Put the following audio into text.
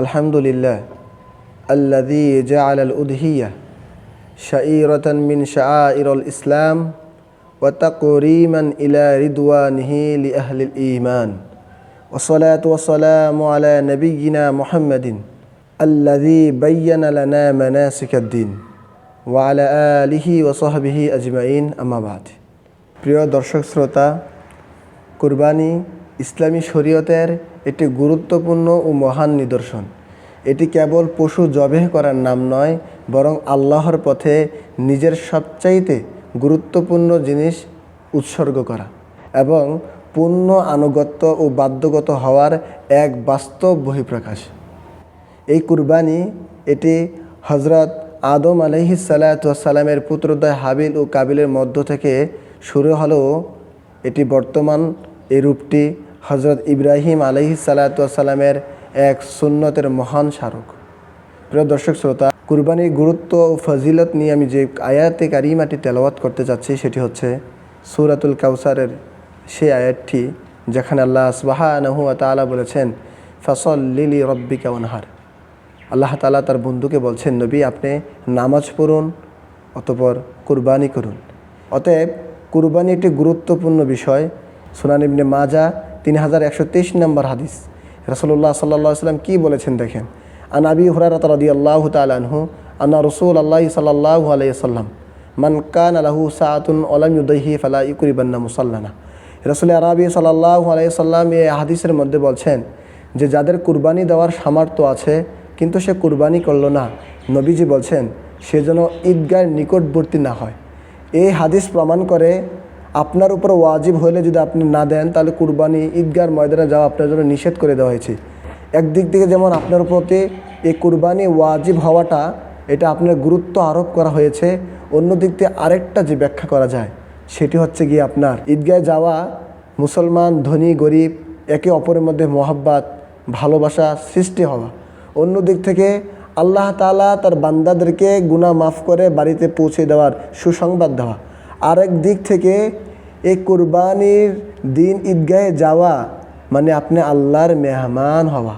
আলহামদুলিল্লাহ আল্লাযী জাআলাল উদহিয়া শাঈরাতান মিন শাআইরিল ইসলাম ওয়া তাকরীমান ইলা রিদওয়ানিহি লিআহলিল ঈমান ওয়াসসালাতু ওয়াসসালামু আলা নাবিয়্যিনা মুহাম্মাদিন আল্লাযী বায়্যানা লানা মানাসিকাদ-দ্বীন ওয়া আলা আলিহি ওয়া সাহবিহি আজমাইন, আম্মা বা'দ। প্রিয় দর্শক শ্রোতা, কুরবানি ইসলামী শরীয়তের একটি গুরুত্বপূর্ণ ও মহান নিদর্শন। এটি কেবল পশু জবেহ করার নাম নয়, বরং আল্লাহর পথে নিজের সবচাইতে গুরুত্বপূর্ণ জিনিস উৎসর্গ করা এবং পূর্ণ আনুগত্য ও বাধ্যগত হওয়ার এক বাস্তব বহিঃপ্রকাশ। এই কুরবানি এটি হযরত আদম আলাইহিস সালাতু ওয়াস সালামের পুত্রদ্বয় হাবিল ও কাবিলের মধ্য থেকে শুরু হলেও এটি বর্তমান এই রূপটি হযরত ইব্রাহিম আলাইহিস সালাতু ওয়াস সালামের এক সুন্নতের মহান স্মারক। প্রিয় দর্শক শ্রোতা, কুরবানির গুরুত্ব ও ফজিলত নিয়ে আমি যে আয়াতে কারিমাটি তেলাওয়াত করতে যাচ্ছি সেটি হচ্ছে সূরাতুল কাউসারের সেই আয়াতটি যেখানে আল্লাহ সুবহানাহু ওয়া তাআলা বলেছেন, ফাসল্লি লিরাব্বিকা ওয়ানহার। আল্লাহ তাআলা তার বন্ধুকে বলছেন, নবী আপনি নামাজ পড়ুন, অতঃপর কুরবানি করুন। অতএব কুরবানি একটি গুরুত্বপূর্ণ বিষয়। সুনান ইবনে মাজাহ 3123 নম্বর হাদিস, রাসূলুল্লাহ সাল্লাল্লাহু আলাইহি ওয়াসাল্লাম কি বলেছেন দেখেন। আন আবি হুরায়রা রাদিয়াল্লাহু তাআলা আনহু আন্না রাসূলুল্লাহ সাল্লাল্লাহু আলাইহি ওয়াসাল্লাম মান কানা লাহু সাআতুন ওয়া লাম ইউদাহি ফালা ইউকরিবান্না মুসাল্লানা। রাসূল আরবি সাল্লাল্লাহু আলাইহি ওয়াসাল্লাম এই হাদিসের মধ্যে বলছেন যে যাদের কুরবানি দেওয়ার সামর্থ্য আছে কিন্তু সে কুরবানি করলো না, নবীজি বলছেন সে যেন ঈদগাহের নিকটবর্তী না হয়। এই হাদিস প্রমাণ করে আপনার উপর ওয়াজিব হলে যদি আপনি না দেন তাহলে কুরবানি ঈদগাহর ময়দানে যাওয়া আপনার জন্য নিষেধ করে দেওয়া হয়েছে। একদিক থেকে যেমন আপনার প্রতি এই কুরবানি ওয়াজিব হওয়াটা এটা আপনার গুরুত্ব আরোপ করা হয়েছে, অন্য দিক থেকে আরেকটা যে ব্যাখ্যা করা যায় সেটি হচ্ছে গিয়ে আপনার ঈদগাহে যাওয়া মুসলমান ধনী গরিব একে অপরের মধ্যে মহব্বত ভালোবাসা সৃষ্টি হওয়া, অন্য দিক থেকে আল্লাহ তাআলা তার বান্দাদেরকে গুনাহ মাফ করে বাড়িতে পৌঁছে দেওয়ার সুসংবাদ দেওয়া। আরেক দিক থেকে এই কুরবানির দিন ঈদগাহে যাওয়া মানে আপনি আল্লাহর মেহমান হওয়া।